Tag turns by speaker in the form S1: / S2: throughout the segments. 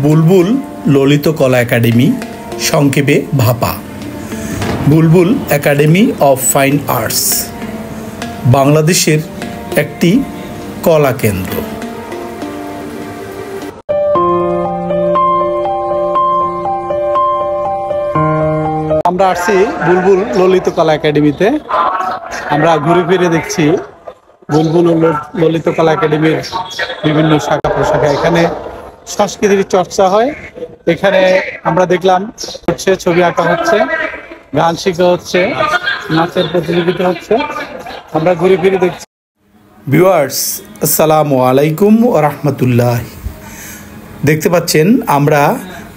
S1: বুলবুল ললিত কলা একাডেমি, সংক্ষেপে ভাপা। বুলবুল একাডেমি অফ ফাইন আর্টস বাংলাদেশের একটি কলা কেন্দ্র। আমরা আসছি বুলবুল ললিত কলা একাডেমিতে। আমরা ঘুরে ফিরে দেখছি বুলবুল ললিত কলা একাডেমির বিভিন্ন শাখা প্রশাখা। এখানে সংস্কৃতির চর্চা হয়। এখানে আমরা দেখলাম হচ্ছে ছবি আঁকা হচ্ছে, গান শেখা হচ্ছে, নাচের প্রতিযোগিতা হচ্ছে। আমরা ঘুরে ফিরে দেখছি। ভিউয়ার্স, আসসালামু আলাইকুম ওয়া রাহমাতুল্লাহ। দেখতে পাচ্ছেন আমরা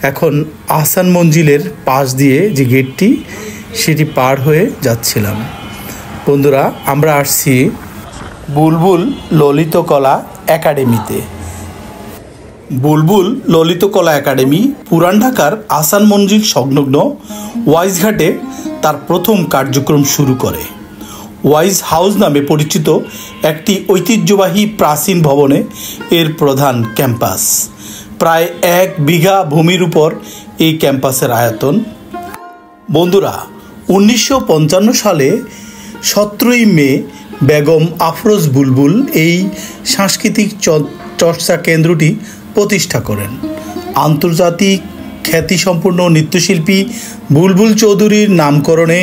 S1: এখন আহসান মঞ্জিলের পাশ দিয়ে যে গেটটি, সেটি পার হয়ে যাচ্ছিলাম। বন্ধুরা, আমরা আসছি বুলবুল ললিত কলা একাডেমিতে। বুলবুল ললিত কলা একাডেমি পুরান ঢাকার আহসান মঞ্জিল সংলগ্ন ওয়াইজ ঘাটে তার প্রথম কার্যক্রম শুরু করে। ওয়াইজ হাউস নামে পরিচিত একটি ঐতিহ্যবাহী প্রাচীন ভবনে এর প্রধান ক্যাম্পাস। প্রায় 1 বিঘা ভূমির উপর এই ক্যাম্পাসের আয়তন। বন্ধুরা, 1955 সালে 17ই মে বেগম আফরোজ বুলবুল এই সাংস্কৃতিক চর্চা কেন্দ্রটি প্রতিষ্ঠা করেন। আন্তর্জাতিক খ্যাতিসম্পন্ন নৃত্যশিল্পী বুলবুল চৌধুরীর নামকরণে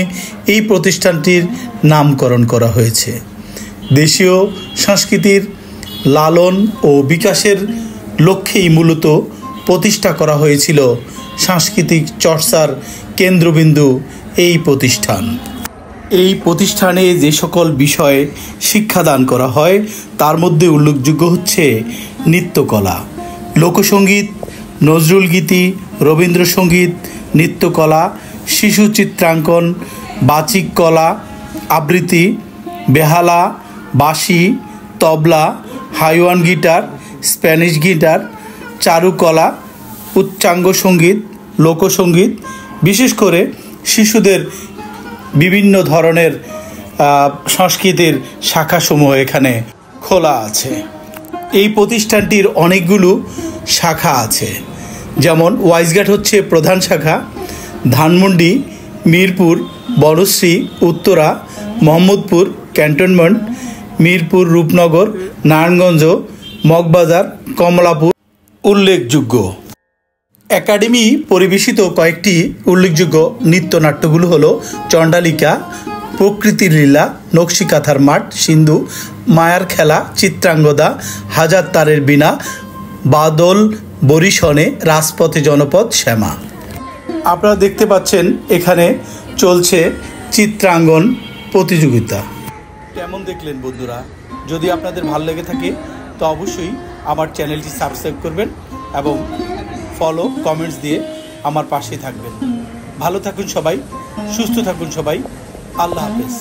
S1: এই প্রতিষ্ঠানটির নামকরণ করা হয়েছে। দেশীয় সংস্কৃতির লালন ও বিকাশের লক্ষ্যেই মূলত প্রতিষ্ঠা করা হয়েছিল সাংস্কৃতিক চর্চার কেন্দ্রবিন্দু এই প্রতিষ্ঠান। এই প্রতিষ্ঠানে যে সকল বিষয়ে শিক্ষাদান করা হয় তার মধ্যে উল্লেখযোগ্য হচ্ছে নৃত্যকলা, লোকসঙ্গীত, নজরুল গীতি, রবীন্দ্রসঙ্গীত, নৃত্যকলা, শিশু চিত্রাঙ্কন, বাচিক কলা, আবৃত্তি, বেহালা, বাঁশি, তবলা, হাইওয়ান গিটার, স্প্যানিশ গিটার, চারুকলা, উচ্চাঙ্গ সঙ্গীত, লোকসঙ্গীত, বিশেষ করে শিশুদের বিভিন্ন ধরনের সংস্কৃতির শাখাসমূহ এখানে খোলা আছে। এই প্রতিষ্ঠানটির অনেকগুলো শাখা আছে, যেমন ওয়াইজঘাট হচ্ছে প্রধান শাখা, ধানমন্ডি, মিরপুর, বনশ্রী, উত্তরা, মোহাম্মদপুর, ক্যান্টনমেন্ট, মিরপুর, রূপনগর, নারায়ণগঞ্জ, মগবাজার, কমলাপুর উল্লেখযোগ্য। একাডেমি পরিবেশিত কয়েকটি উল্লেখযোগ্য নৃত্যনাট্যগুলো হলো চণ্ডালিকা, প্রকৃতির লীলা, নকশিকাঁথার মাঠ, সিন্ধু, মায়ার খেলা, চিত্রাঙ্গদা, হাজার তারের বীণা, বাদল বরিশনে, রাজপথে জনপদ, শ্যামা। আপনারা দেখতে পাচ্ছেন এখানে চলছে চিত্রাঙ্গন প্রতিযোগিতা। কেমন দেখলেন বন্ধুরা? যদি আপনাদের ভালো লেগে থাকে তো অবশ্যই আমার চ্যানেলটি সাবস্ক্রাইব করবেন এবং ফলো, কমেন্টস দিয়ে আমার পাশে থাকবেন। ভালো থাকুন সবাই, সুস্থ থাকুন সবাই। আল্লাহ হাফেজ।